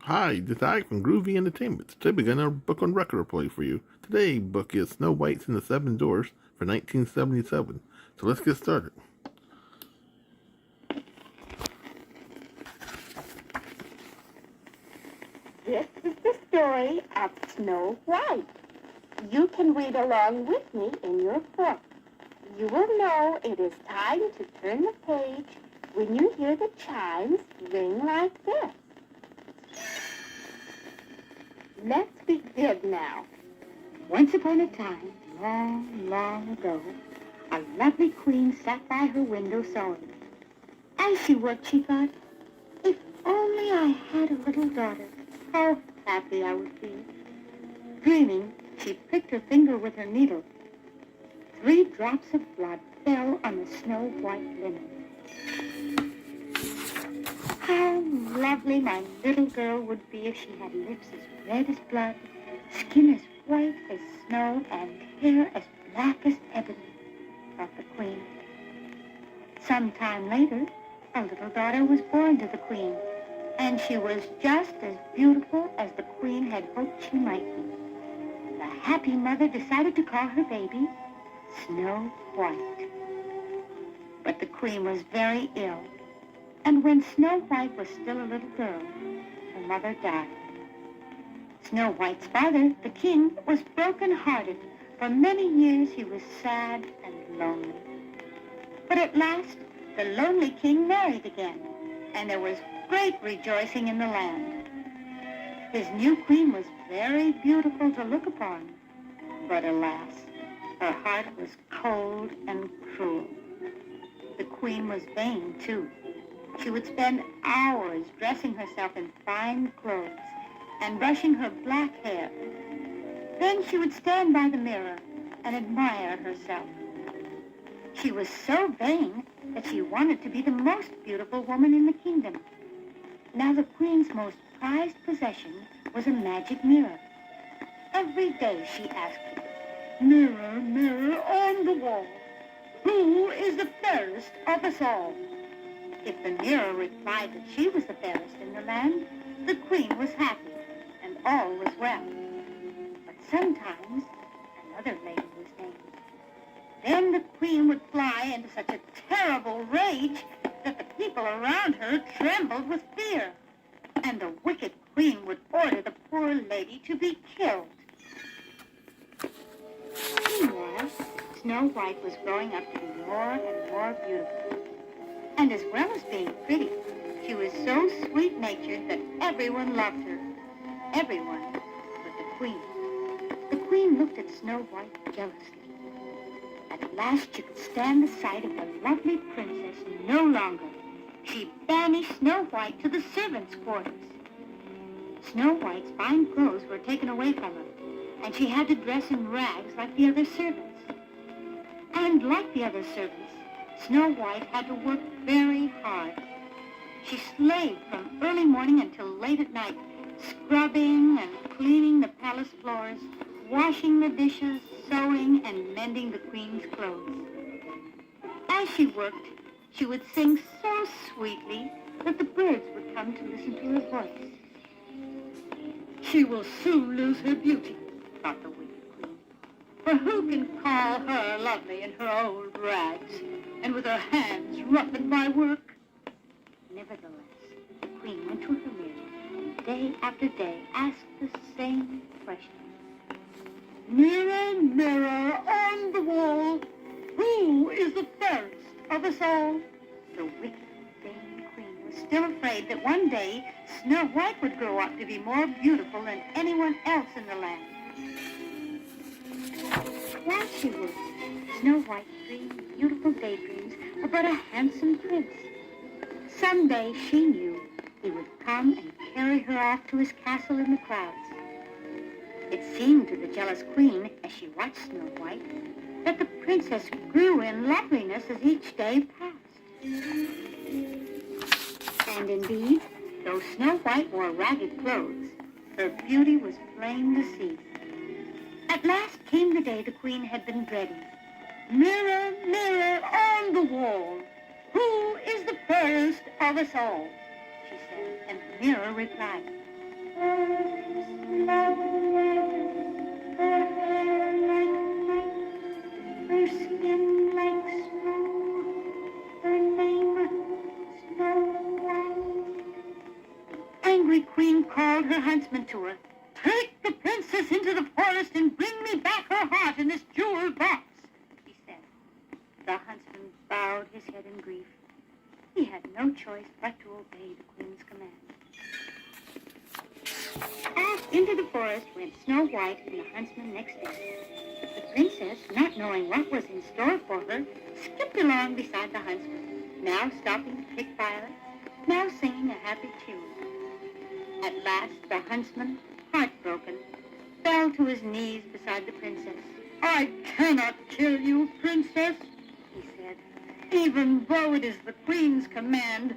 Hi, this is Ike from Groovy Entertainment. Today we're going to book on record play for you. Today's book is Snow White and the Seven Dwarfs for 1977. So let's get started. This is the story of Snow White. You can read along with me in your book. You will know it is time to turn the page when you hear the chimes ring like this. Let's begin now. Once upon a time, long, long ago, a lovely queen sat by her window sewing. As she worked, she thought, if only I had a little daughter, how happy I would be. Dreaming, she pricked her finger with her needle. 3 drops of blood fell on the snow-white linen. How lovely my little girl would be if she had lips as red as blood, skin as white as snow, and hair as black as ebony, thought the queen. Some time later, a little daughter was born to the queen, and she was just as beautiful as the queen had hoped she might be. The happy mother decided to call her baby Snow White. But the queen was very ill, and when Snow White was still a little girl, her mother died. Snow White's father, the king, was broken-hearted. For many years he was sad and lonely. But at last, the lonely king married again, and there was great rejoicing in the land. His new queen was very beautiful to look upon, but alas, her heart was cold and cruel. The queen was vain, too. She would spend hours dressing herself in fine clothes and brushing her black hair. Then she would stand by the mirror and admire herself. She was so vain that she wanted to be the most beautiful woman in the kingdom. Now the queen's most prized possession was a magic mirror. Every day she asked it, "Mirror, mirror on the wall, who is the fairest of us all?" If the mirror replied that she was the fairest in the land, the queen was happy, and all was well. But sometimes another lady was named. Then the queen would fly into such a terrible rage that the people around her trembled with fear, and the wicked queen would order the poor lady to be killed. Meanwhile, Snow White was growing up to be more and more beautiful. And as well as being pretty, she was so sweet-natured that everyone loved her. Everyone but the queen. The queen looked at Snow White jealously. At last she could stand the sight of the lovely princess no longer. She banished Snow White to the servants' quarters. Snow White's fine clothes were taken away from her, and she had to dress in rags like the other servants. And like the other servants, Snow White had to work very hard. She slaved from early morning until late at night, scrubbing and cleaning the palace floors, washing the dishes, sewing, and mending the queen's clothes. As she worked, she would sing so sweetly that the birds would come to listen to her voice. She will soon lose her beauty, thought the wicked queen. For who can call her lovely in her old rags, and with her hands roughened by work? Nevertheless, the queen went to her mirror, and day after day asked the same question. "Mirror, mirror on the wall, who is the fairest of us all?" The wicked, vain queen was still afraid that one day Snow White would grow up to be more beautiful than anyone else in the land. While she worked, Snow White dreamed beautiful daydreams about a handsome prince. Someday, she knew, he would come and carry her off to his castle in the clouds. It seemed to the jealous queen, as she watched Snow White, that the princess grew in loveliness as each day passed. And indeed, though Snow White wore ragged clothes, her beauty was plain to see. At last came the day the queen had been dreading. "Mirror, mirror on the wall, who is the fairest of us all?" she said, and the mirror replied, Her hair like night, her skin like snow, her name Snow White. Angry Queen called her huntsman to her. "Take the princess into the forest and bring me back her heart in this jeweled box," she said. The huntsman bowed his head in grief. He had no choice but to obey the queen's command. Off into the forest went Snow White and the huntsman next day. The princess, not knowing what was in store for her, skipped along beside the huntsman, now stopping to pick violets, now singing a happy tune. At last, the huntsman, heartbroken, fell to his knees beside the princess. "I cannot kill you, princess," he said, "even though it is the queen's command.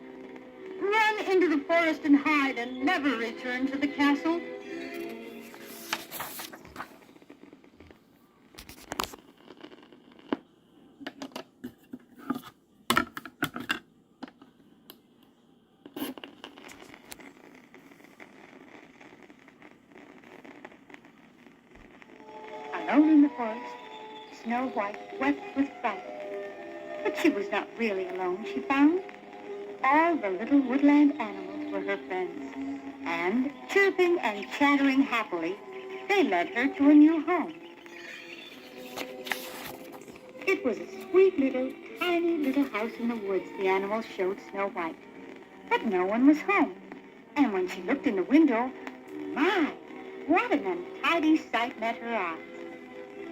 Run into the forest and hide and never return to the castle." Alone in the forest, Snow White wept with fright. But she was not really alone, she found. All the little woodland animals were her friends, and, chirping and chattering happily, they led her to a new home. It was a sweet little, tiny little house in the woods the animals showed Snow White. But no one was home, and when she looked in the window, my, what an untidy sight met her eyes.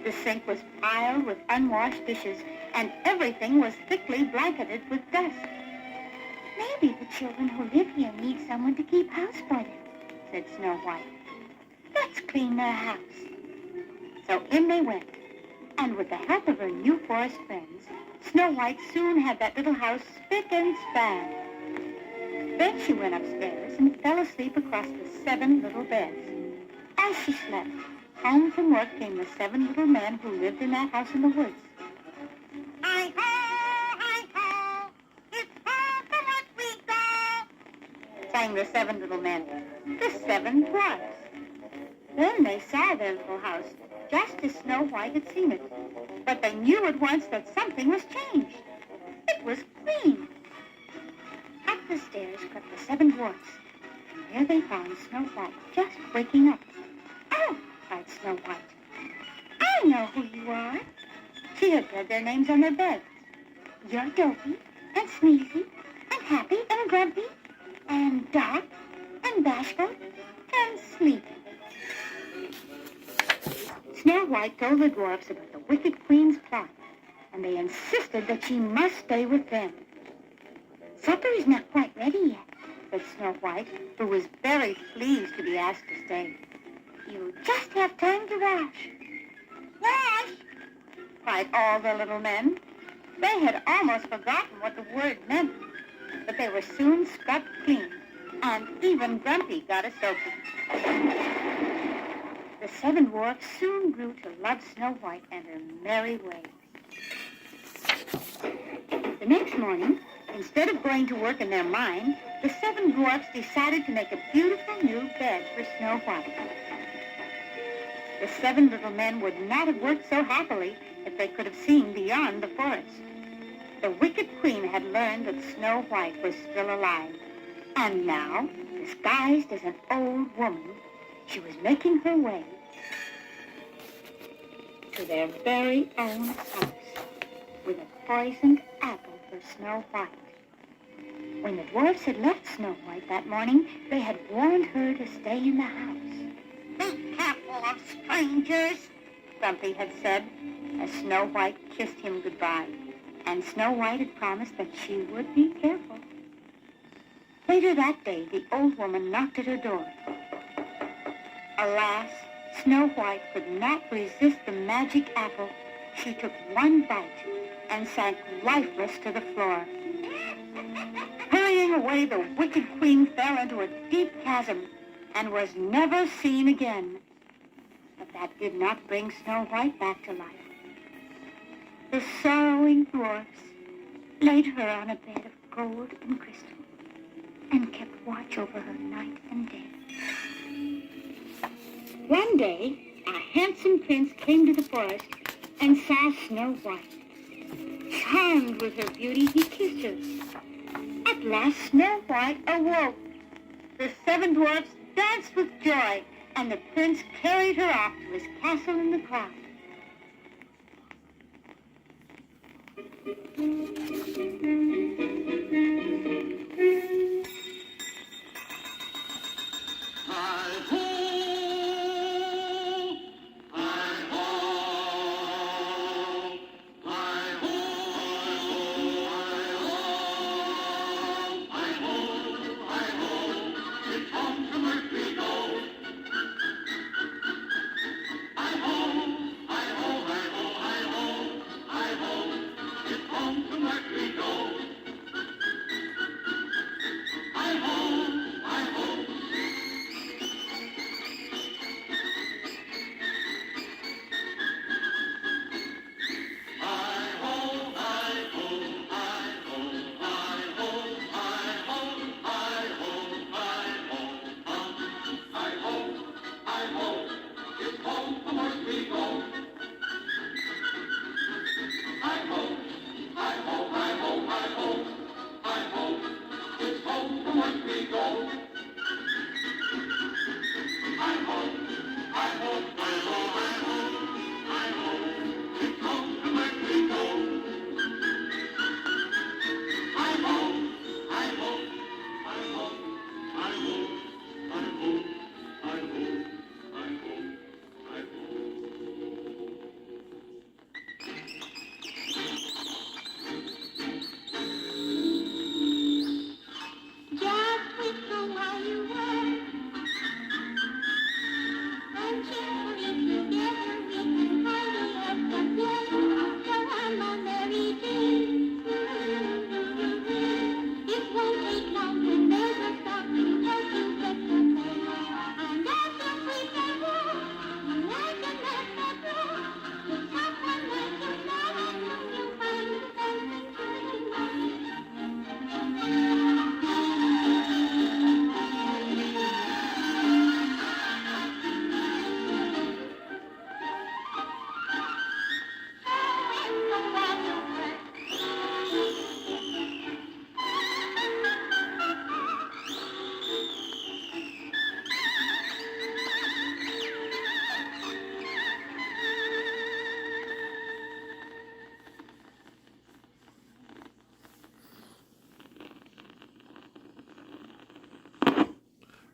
The sink was piled with unwashed dishes, and everything was thickly blanketed with dust. "Maybe the children who live here need someone to keep house for them," said Snow White. "Let's clean their house." So in they went, and with the help of her new forest friends, Snow White soon had that little house spick and span. Then she went upstairs and fell asleep across the 7 little beds. As she slept, home from work came the 7 little men who lived in that house in the woods. "Hi-ho, it's home from what we go," sang the 7 little men, the 7 dwarfs. Then they saw their little house, just as Snow White had seen it. But they knew at once that something was changed. It was clean. Up the stairs crept the 7 dwarfs, and there they found Snow White just waking up. "Oh!" cried Snow White. "I know who you are." She had read their names on their beds. "You're Dopey, and Sneezy, and Happy, and Grumpy, and Dark, and Bashful, and Sleepy." Snow White told the dwarfs about the wicked queen's plot, and they insisted that she must stay with them. "Supper is not quite ready yet," said Snow White, who was very pleased to be asked to stay. "You just have time to wash." "Wash!" cried all the little men. They had almost forgotten what the word meant, but they were soon scrubbed clean, and even Grumpy got a soaking. The 7 dwarfs soon grew to love Snow White and her merry ways. The next morning, instead of going to work in their mine, the 7 dwarfs decided to make a beautiful new bed for Snow White. The 7 little men would not have worked so happily if they could have seen beyond the forest. The wicked queen had learned that Snow White was still alive, and now, disguised as an old woman, she was making her way to their very own house with a poisoned apple for Snow White. When the dwarfs had left Snow White that morning, they had warned her to stay in the house. "Be careful of strangers," Grumpy had said, as Snow White kissed him goodbye, and Snow White had promised that she would be careful. Later that day, the old woman knocked at her door. Alas, Snow White could not resist the magic apple. She took one bite and sank lifeless to the floor. Hurrying away, the wicked queen fell into a deep chasm and was never seen again. But that did not bring Snow White back to life. The sorrowing dwarfs laid her on a bed of gold and crystal and kept watch over her night and day. One day, a handsome prince came to the forest and saw Snow White. Charmed with her beauty, he kissed her. At last, Snow White awoke. The 7 dwarfs danced with joy, and the prince carried her off to his castle in the clouds.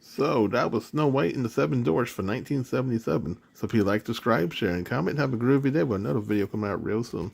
So that was Snow White and the 7 Dwarfs for 1977. So if you like, subscribe, share, and comment, have a groovy day with another video coming out real soon.